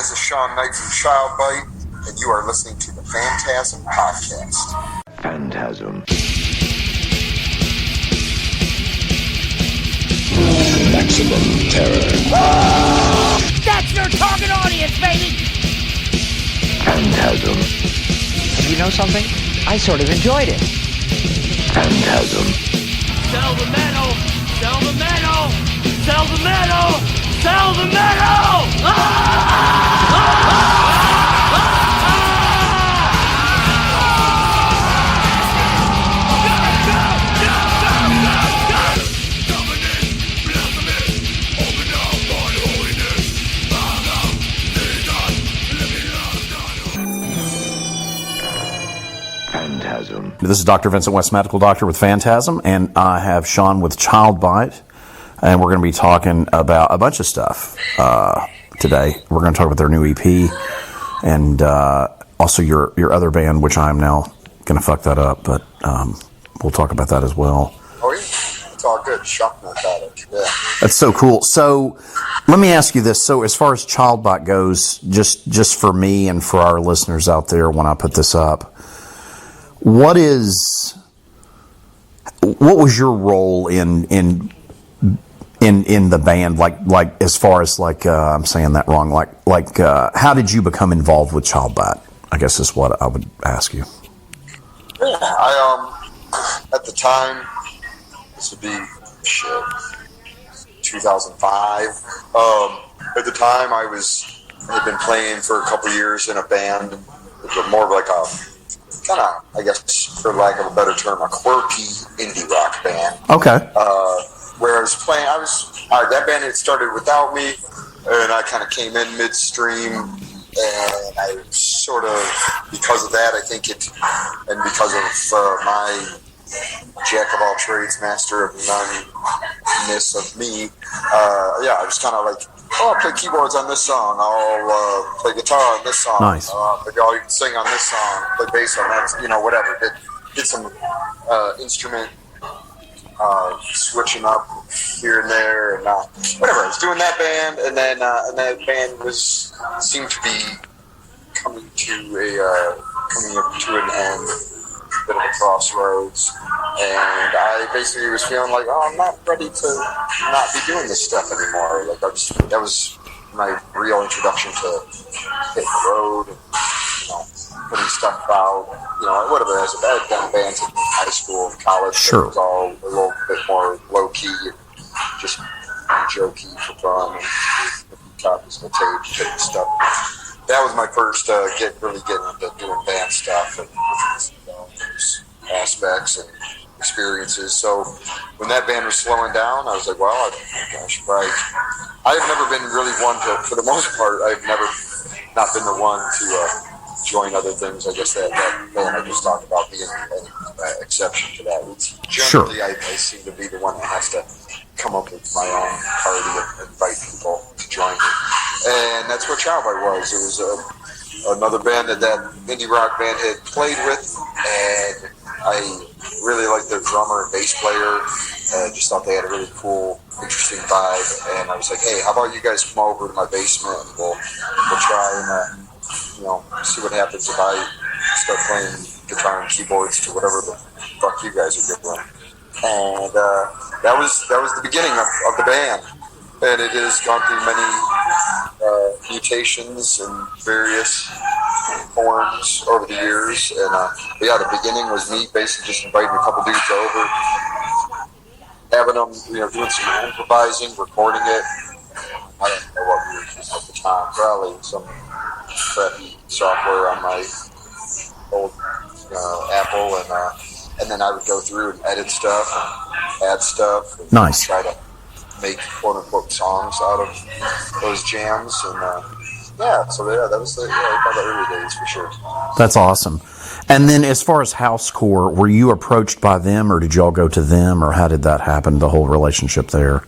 This is Shawn Knight from Child Bite, and you are listening to the FANTASM Podcast. Phantasm. Maximum terror. Oh! That's your target audience, baby! Phantasm. You know something? I sort of enjoyed it. Phantasm. Sell the metal! Sell the metal! Sell the metal! Sell the metal! Phantasm. This is Dr. Vincent West, Medical Doctor with Phantasm, and I have Shawn with Child Bite, and we're going to be talking about a bunch of stuff today. We're going to talk about their new EP, and also your other band, which I'm now going to fuck that up, but we'll talk about that as well. Oh, yeah. It's all good. Shock Narcotic. Yeah. That's so cool. So let me ask you this. So as far as Child Bite goes, just for me and for our listeners out there when I put this up, what was your role in the band? Like as far as I'm saying that wrong. How did you become involved with Child Bite? I guess is what I would ask you. Yeah, I at the time, this would be 2005. At the time, I had been playing for a couple years in a band, more of like a kind of, I guess, for lack of a better term, a quirky indie rock band. Okay. Where I was playing, that band had started without me, and I kind of came in midstream, and I sort of, because of that, I think and because of my jack of all trades, master of none-ness of me, I was kind of like, I'll play keyboards on this song, I'll play guitar on this song, nice. Maybe I'll even sing on this song, play bass on that, whatever. Did some instrument switching up here and there, and whatever. I was doing that band, and then that band seemed to be coming to an end, bit of a crossroads, and I basically was feeling like, I'm not ready to not be doing this stuff anymore. Like that was my real introduction to hitting the road and putting stuff out. Whatever. As a bad done bands in high school and college, sure. It was all a little bit more low key and just jokey for fun. And copies of the tape and stuff. That was my first really getting into doing band stuff and those aspects and experiences. So when that band was slowing down, I was like, well, I should probably. I've never been really one to, for the most part, I've never not been the one to join other things. I guess that band I just talked about being an exception to that. Generally, sure. I seem to be the one that has to come up with my own party and invite people to join me. And that's what Child Bite was. It was another band that indie rock band had played with, and I really liked their drummer and bass player. I just thought they had a really cool, interesting vibe. And I was like, hey, how about you guys come over to my basement and we'll try and see what happens if I start playing guitar and keyboards to whatever the fuck you guys are doing. And that was the beginning of the band. And it has gone through many mutations and various forms over the years. And the beginning was me basically just inviting a couple dudes over, having them, doing some improvising, recording it. I don't know what we were using at the time. Probably some crappy software on my old Apple, and then I would go through and edit stuff and add stuff. And nice. Try to make quote-unquote songs out of those jams, and that was the early days for sure. That's awesome. And then as far as Housecore, were you approached by them, or did y'all go to them, or how did that happen, the whole relationship there?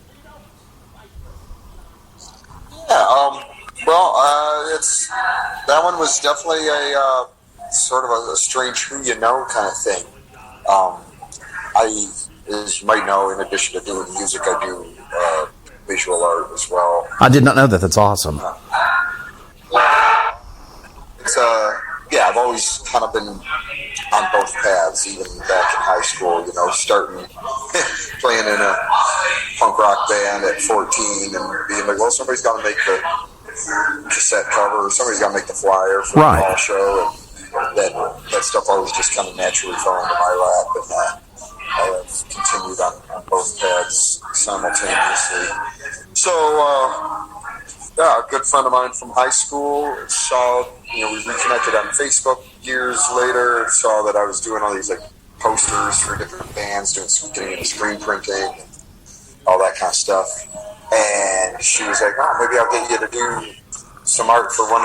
That one was definitely a sort of a strange who you know kind of thing. As you might know, in addition to doing music, I do visual art as well. I did not know that. That's awesome. Yeah, always kind of been on both paths, even back in high school, starting playing in a punk rock band at 14 and being like, well, somebody's got to make the cassette cover, somebody's got to make the flyer for the ball show, and that stuff always just kind of naturally fell into my lap, and I have continued on both paths simultaneously. So, a good friend of mine from high school saw, we reconnected on Facebook years later, saw that I was doing all these like posters for different bands, getting into screen printing, and all that kind of stuff. And she was like, oh, maybe I'll get you to do some art for my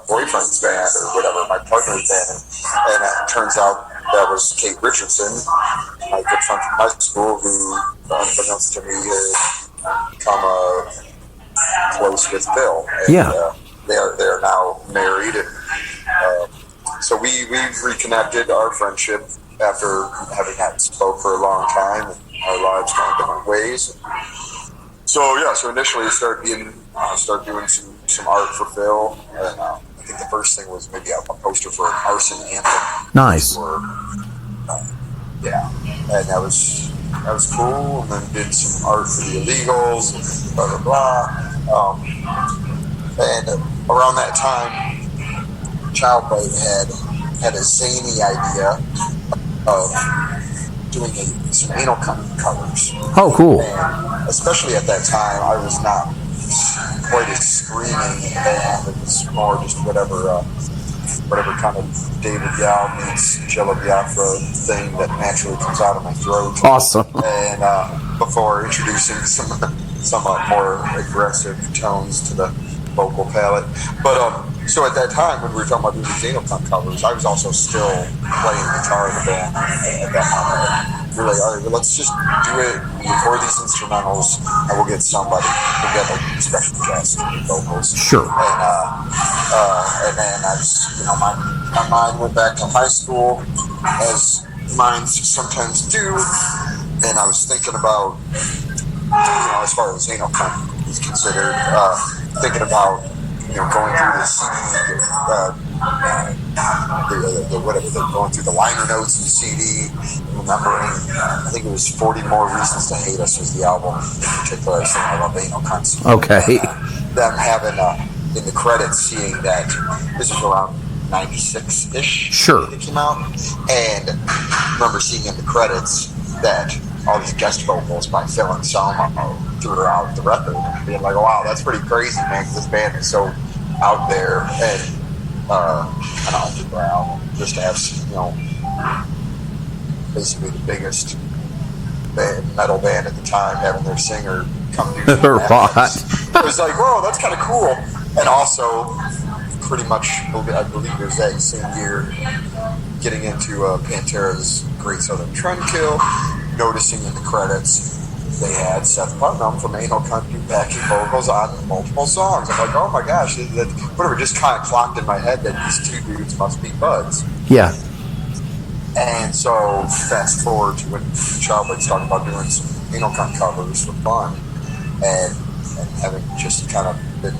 boyfriend's band or whatever, my partner's band. And it turns out that was Kate Richardson, my good friend from high school, who, unbeknownst to me, had become close with Phil. And, they are now married, and so we've reconnected our friendship after having not spoke for a long time, and our lives gone different ways. So initially I started doing some art for Phil, and I think the first thing was maybe a poster for an arson anthem. Nice. And that was cool. And then did some art for the Illegals and blah blah blah. And around that time, Childbite had a zany idea of doing some anal covers. Oh, cool. And especially at that time, I was not quite as screaming band. It was more just whatever kind of David Yow meets Jello Biafra thing that naturally comes out of my throat. Awesome. And before introducing some somewhat more aggressive tones to the vocal palette. But so at that time, when we were talking about doing these anal covers, I was also still playing guitar in the band at that moment. We were like, all right, well, let's just do it, record these instrumentals, and we'll get somebody, we'll get like special guest vocals. Sure. And then I was, my mind went back to high school, as minds sometimes do, and I was thinking about, as far as anal is considered, thinking about, going through the CD, going through the liner notes of the CD, remembering, I think it was 40 More Reasons to Hate Us was the album in particular. I was thinking about anal cunts. Okay. Them having, in the credits, seeing that this was around 96-ish. Sure. It came out. And I remember seeing in the credits that all these guest vocals by Phil and Selma throughout the record, and being like, wow, that's pretty crazy, man, because this band is so out there and kind of underground, just to have, basically the biggest metal band at the time having their singer come do that. It was like, whoa, that's kind of cool. And also, pretty much, I believe it was that same year, getting into Pantera's Great Southern Trendkill, noticing in the credits they had Seth Putnam from Anal Cunt do backing vocals on multiple songs. I'm like, oh my gosh, whatever, just kind of clocked in my head that these two dudes must be buds. Yeah. And so fast forward to when Childbite's talking about doing some Anal Cunt covers for fun, and having just kind of been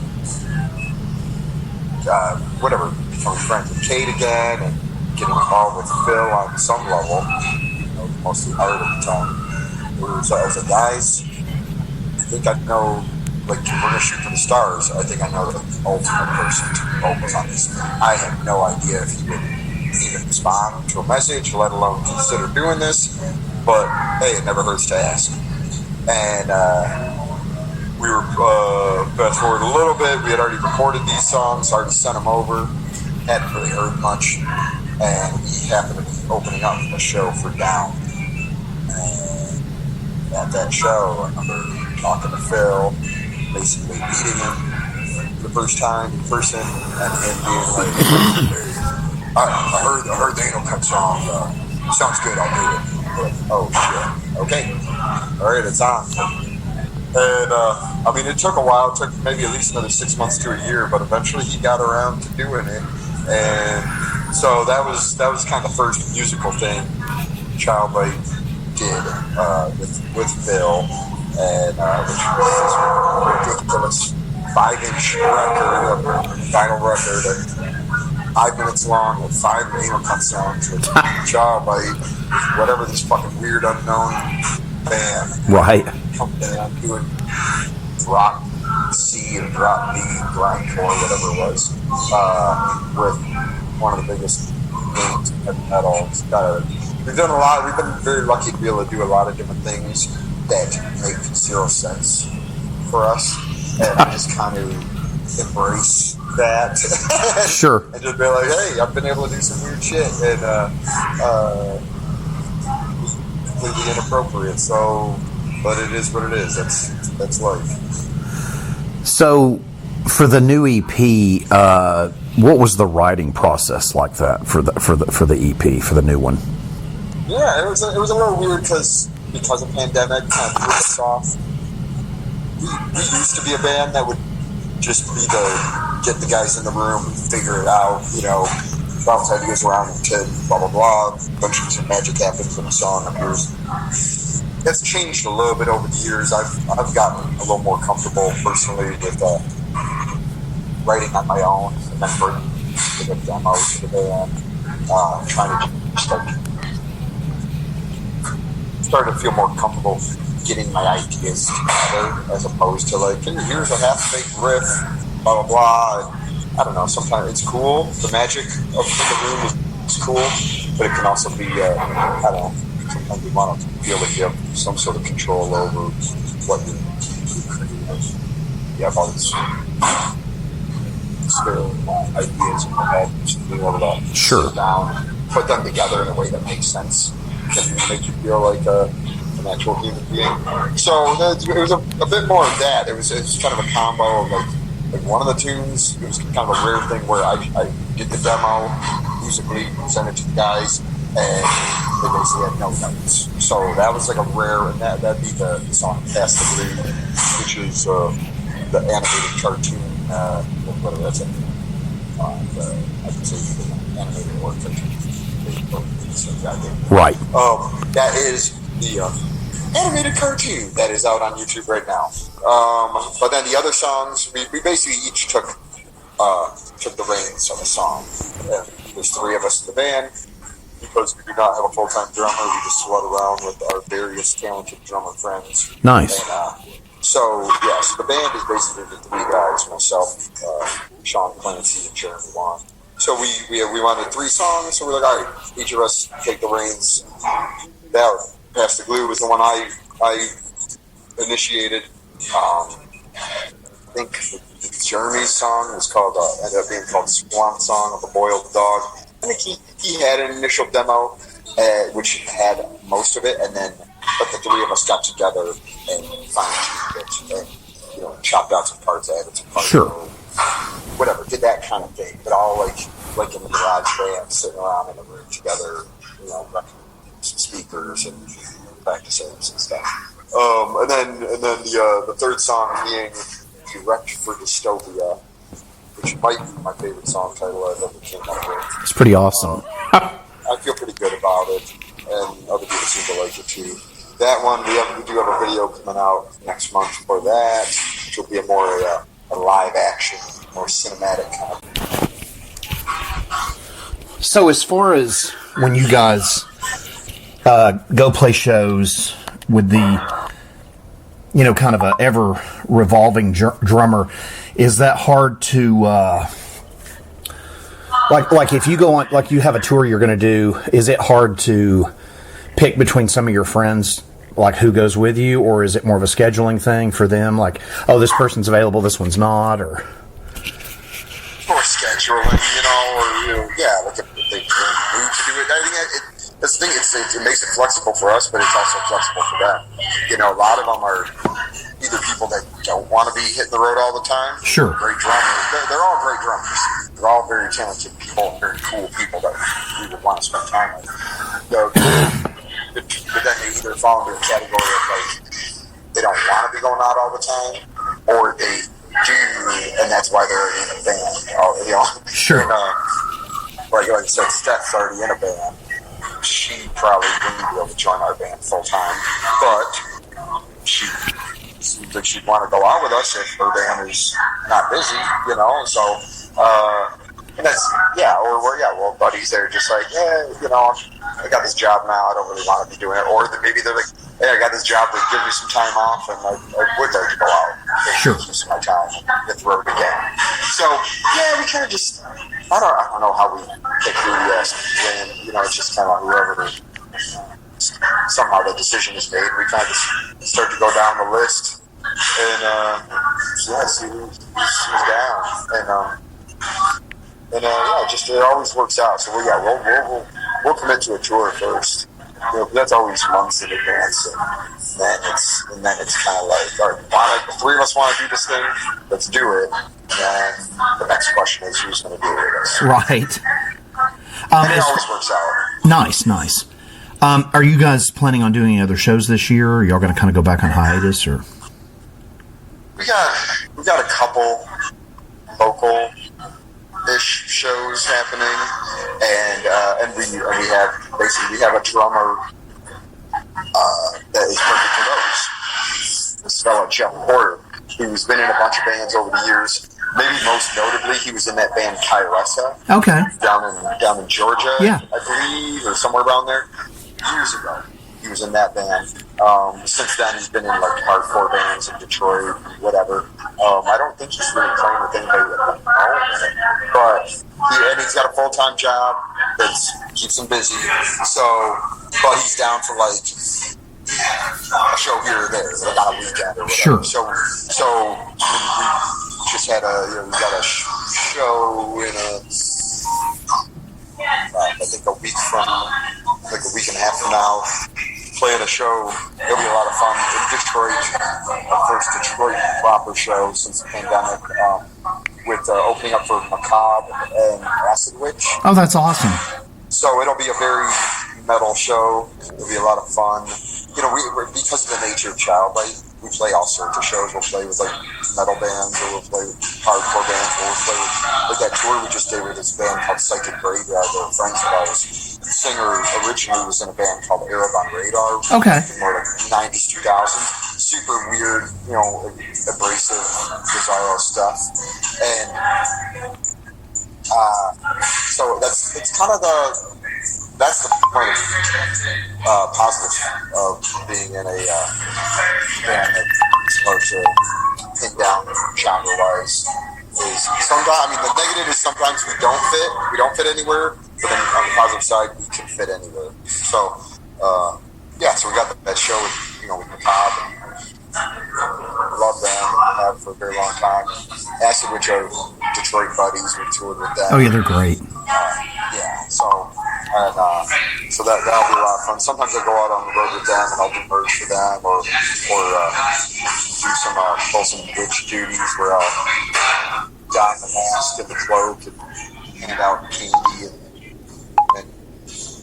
becoming friends with Kate again and getting involved with Phil on some level, mostly art at the time. So I was like, guys, I think I know, like, we're going to shoot for the stars. I think I know the ultimate person to vocals on this. I have no idea if he would even respond to a message, let alone consider doing this. But, hey, it never hurts to ask. And we were, fast forward a little bit, we had already recorded these songs, already sent them over, hadn't really heard much. And we happened to be opening up a show for Down. At that show, I remember talking to Phil, basically meeting him for the first time in person, and him being like, I heard the Anal Cut song, sounds good, I'll do it. Like, oh shit, okay, alright, it's on. And it took a while, it took maybe at least another 6 months to a year, but eventually he got around to doing it. And so that was kind of the first musical thing Childbite did with Phil, and which was this ridiculous 5-inch record, vinyl record. And 5 minutes long with 5 anal cut songs with Child Bite, whatever this fucking weird unknown band. Right. And doing drop C and drop B, grindcore, whatever it was, with one of the biggest names in heavy metal. We've done a lot. We've been very lucky to be able to do a lot of different things that make zero sense for us, and I just kind of embrace that. Sure. And just be like, hey, I've been able to do some weird shit, and completely inappropriate. So, but it is what it is. That's life. So, for the new EP, what was the writing process like that for the EP, for the new one? Yeah, it was a little weird because of pandemic kind of threw us off. We used to be a band that would just be get the guys in the room and figure it out, bounce ideas around and blah blah blah. A bunch of magic happens when a song appears. That's changed a little bit over the years. I've gotten a little more comfortable personally with writing on my own and then bringing the demos to the band, trying to start to feel more comfortable getting my ideas together as opposed to like, hey, here's a half-baked riff, blah blah blah. I don't know. Sometimes it's cool. The magic of the room is cool, but it can also be I don't know. Sometimes you want to feel like you have some sort of control over what you create. You have all these ideas in your head, just being able to sit down, put them together in a way that makes sense, can make you feel like an actual human being. So it was a bit more of that. It was kind of a combo of like one of the tunes. It was kind of a rare thing where I did the demo musically, presented to the guys, and they basically had no notes. So that was like a rare, and that'd be the song Pass the Blue, which is the animated cartoon, whatever that's it. I can say the animated or cartoon. Right. That is the animated cartoon that is out on YouTube right now. But then the other songs, we basically each took the reins of a song. There's 3 of us in the band. Because we do not have a full-time drummer, we just slut around with our various talented drummer friends. Nice. And, so the band is basically the 3 guys, myself, Shawn, Clancy, and Jeremy Wan. So we wanted 3 songs, so we're like, all right, each of us take the reins. That Pass the Glue was the one I initiated. I think Jeremy's song was ended up being called Swan Song of a Boiled Dog. I think he had an initial demo, which had most of it, but the 3 of us got together and fine-tuned it, and chopped out some parts, added some parts, whatever, did that kind of thing. But all like in the garage band, sitting around in a room together, some speakers and practicing and stuff. And then the 3rd song being Direct for Dystopia, which might be my favorite song title I've ever came up with. It's pretty awesome. I feel pretty good about it, and other people seem to like it too. That one, we do have a video coming out next month for that, which will be a more a live action, more cinematic kind of. So as far as when you guys go play shows with the kind of a ever revolving drummer, is that hard to like if you go on, like you have a tour you're going to do, is it hard to pick between some of your friends, like who goes with you, or is it more of a scheduling thing for them, like, oh, this person's available, this one's not, or scheduling, like if they can move to do it. I think that's the thing. It makes it flexible for us, but it's also flexible for them. A lot of them are either people that don't want to be hitting the road all the time. Sure. Great drummers. They're all great drummers. They're all very talented people, very cool people that we would want to spend time with. But then they either fall into a category of like they don't want to be going out all the time, or they do, and that's why they're in a band. Sure. And, like I said, Steph's already in a band. She probably wouldn't be able to join our band full time, but she seems like she'd want to go out with us if her band is not busy, So And that's, well, buddies, they're just like, I got this job now, I don't really want to be doing it. Or maybe they're like, hey, I got this job, but give me some time off, and I would like to go out. Sure. Use my time and hit the road again. So, we kind of just, I don't know how we pick who we ask when, it's just kind of whoever, somehow the decision is made. We kind of just start to go down the list and, see who's down. And just it always works out. So we'll commit to a tour first. That's always months in advance, and then it's kind of like, all right, the three of us want to do this thing. Let's do it. And then the next question is, who's going to do it? Right. And it always works out. Nice. Are you guys planning on doing any other shows this year? Or are y'all going to kind of go back on hiatus, or? We got a couple local-ish shows happening, and we have a drummer that is perfect for those. This fellow Jeff Porter, who's been in a bunch of bands over the years. Maybe most notably, he was in that band Kyressa. Okay. Down in Georgia, yeah, I believe, or somewhere around there. Years ago, he was in that band. Since then, he's been in like hardcore bands in Detroit, whatever. I don't think he's really playing with anybody at the moment, but he's got a full-time job that keeps him busy. So, but he's down for like a show here or there, like on a weekend or whatever. Sure. So we just had we got a show in I think a week and a half from now, playing a show. It'll be a lot of fun in Detroit. Our first Detroit proper show since the pandemic, with opening up for Macabre and Acid Witch. Oh, that's awesome. So it'll be a very metal show. It'll be a lot of fun. We because of the nature of Childlight, we play all sorts of shows. We'll play with like metal bands, or we'll play with hardcore bands, or we'll play with that tour we just did with this band called Psychic Graveyard. They're friends of ours. The singer originally was in a band called Arab on Radar. Okay. More like 90s, 2000s. Super weird, abrasive, bizarro stuff. And so that's kind of that's the point of positive of being in a band that's hard to pin down genre-wise. Is sometimes, the negative is sometimes we don't fit anywhere, but then on the positive side, we can fit anywhere. So, so we got that show with Macabre. Love them, have for a very long time. Acid Witch are Detroit buddies. We toured with them. Oh yeah, they're great. So that'll be a lot of fun. Sometimes I go out on the road with them and I'll do merch for them, or do pull some witch duties where I'll don the mask and the cloak and hand out candy and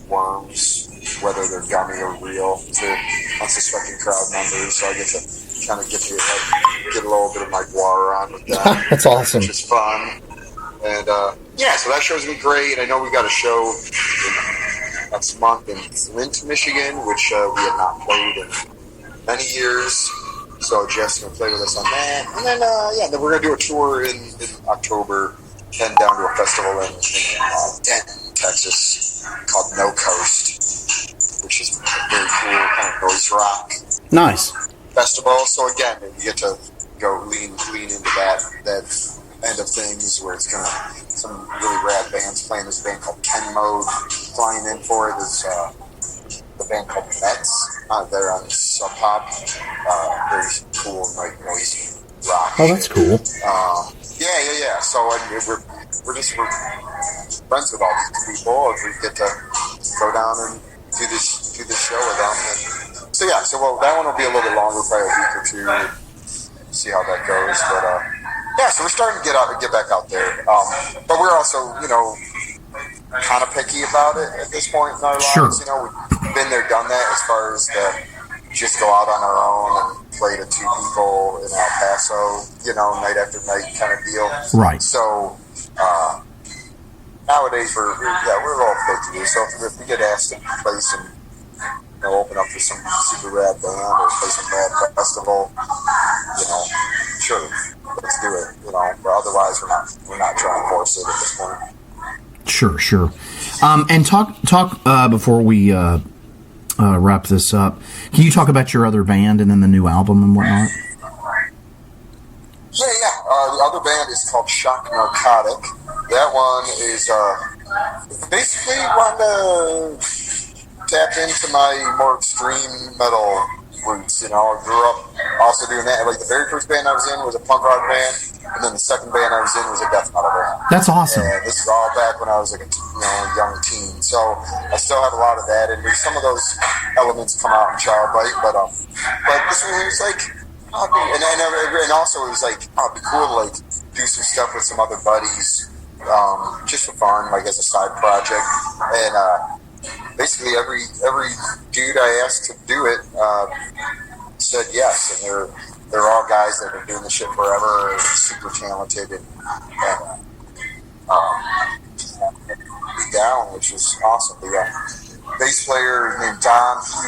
worms, whether they're gummy or real, to unsuspecting crowd members. So I get to kind of get a little bit of my guar on with them. That's awesome. Which is fun. And so that show's gonna be great. I know we got a show next month in Flint, Michigan, which we had not played in many years. So Jeff's gonna play with us on that. And then we're gonna do a tour in October, heading down to a festival in Denton, Texas, called No Coast, which is very cool, kind of noise rock. Nice. Festival. So again, you get to go lean into that end of things, where it's gonna some really rad bands playing. This band called Ken Mode flying in for it. There's the band called Mets. They're on Sub Pop. Very cool, like noisy rock. Oh, that's cool. Yeah. So we're friends with all these people. If we get to go down and do this show with them, and so that one will be a little bit longer, probably a week or two. See how that goes, but so we're starting to get back out there. But we're also, kind of picky about it at this point in our lives. Sure. We've been there, done that, as far as just go out on our own and play to two people in El Paso, night after night kind of deal. Right. So nowadays we're a little picky. So if we get asked to play some, open up for some super rad band or play some rad festival, sure, let's do it. But otherwise we're not trying to force it at this point. Sure. And talk before we wrap this up. Can you talk about your other band and then the new album and whatnot? Yeah. The other band is called Shock Narcotic. That one is basically wanting to tap into my more extreme metal roots. I grew up also doing that. Like the very first band I was in was a punk rock band, and then the second band I was in was a death metal band. That's awesome. And this is all back when I was like a young teen. So I still have a lot of that, and some of those elements come out in Childbite. But this one was like, and also it was like, it'd be cool to like do some stuff with some other buddies, just for fun, like as a side project. And basically every dude I asked to do it said yes, and they're all guys that have been doing this shit forever, and super talented, and be down, which was awesome. The bass player named Don, he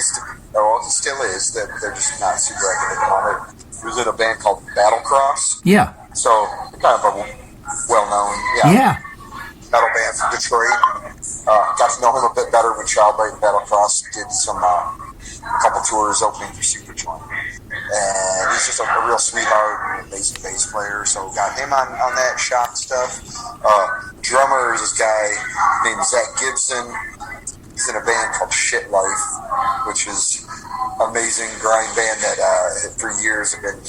still is. They're just not super active at the moment. He was in a band called Battlecross. Yeah. So kind of a well-known, metal band from Detroit. Got to know him a bit better when Childbite and Battlecross did a couple tours opening for Superjoint. And he's just a real sweetheart and amazing bass player. So got him on that Shock stuff. Drummer is this guy named Zach Gibson. He's in a band called Shit Life, which is amazing grind band that for years have been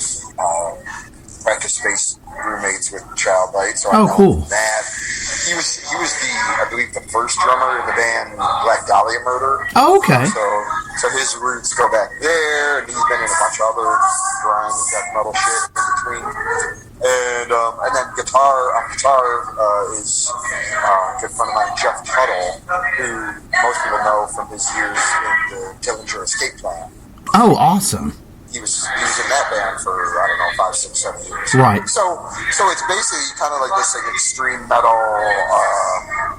practice space roommates with Childbite. So I know cool. That he was I believe the first drummer in the band Black Dahlia Murder. Oh, okay. So his roots go back there, and he's been in a bunch of other grind and death metal shit in between. And then guitar is a good friend of mine, Jeff Tuttle, who most people know from his years in the Dillinger Escape Plan. Oh, awesome. He was in that band for, 5, 6, 7 years. Right. So it's basically kind of like this like extreme metal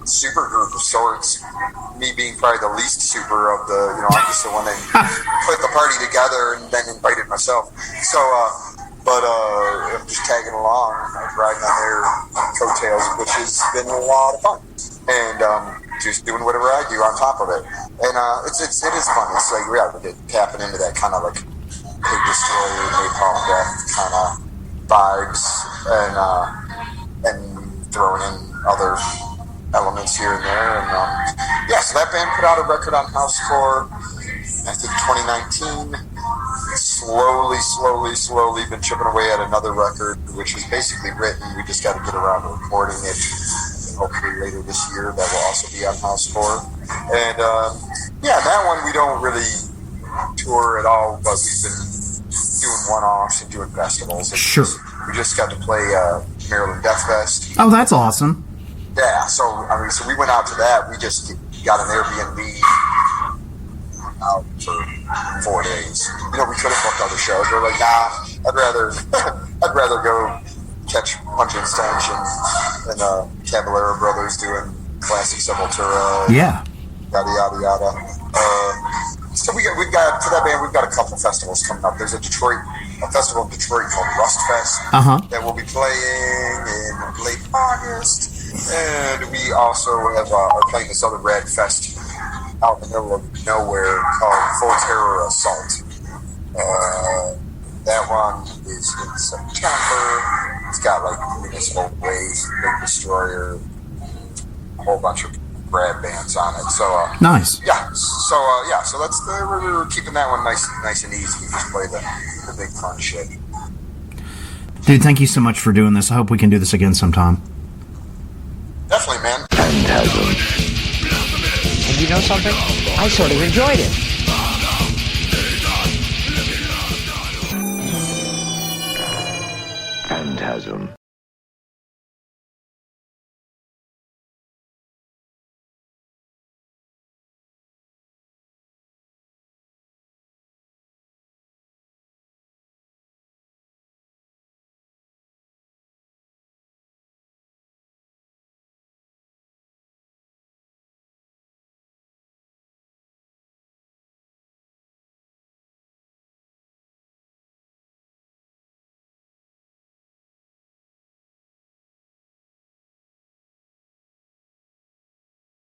super group of sorts. Me being probably the least super of the, I'm just the one that put the party together and then invited myself. So, I'm just tagging along, riding on their coattails, which has been a lot of fun. And just doing whatever I do on top of it. And it is fun. It's like we're tapping into that kind of like Big Destroyer, Napalm Death kind of vibes, and throwing in other elements here and there. And so that band put out a record on Housecore, I think 2019. Slowly been chipping away at another record, which is basically written. We just got to get around to recording it. Hopefully later this year, that will also be on Housecore. And that one we don't really tour at all, but we've been doing one-offs and doing festivals. And sure. We just got to play Maryland Death Fest. Oh, that's awesome. Yeah, so we went out to that. We just got an Airbnb out for 4 days. We could have booked other shows. We're like, nah, I'd rather go catch Punch and Stench and Caballero Brothers doing classic Sepultura. Yeah. Yada yada. So we've got for that band. We've got a couple festivals coming up. There's a festival in Detroit called Rust Fest that we'll be playing in late August, and we also are playing this other rad fest out in the middle of nowhere called Full Terror Assault. That one is in September. It's got like Municipal Waste, Big Destroyer, a whole bunch of rad bands on it. So nice. Yeah. So that's we're keeping that one nice and easy. We just play the big fun shit. Dude, thank you so much for doing this. I hope we can do this again sometime. Definitely, man. Phantasm. And you know something? I sort of enjoyed it. Phantasm.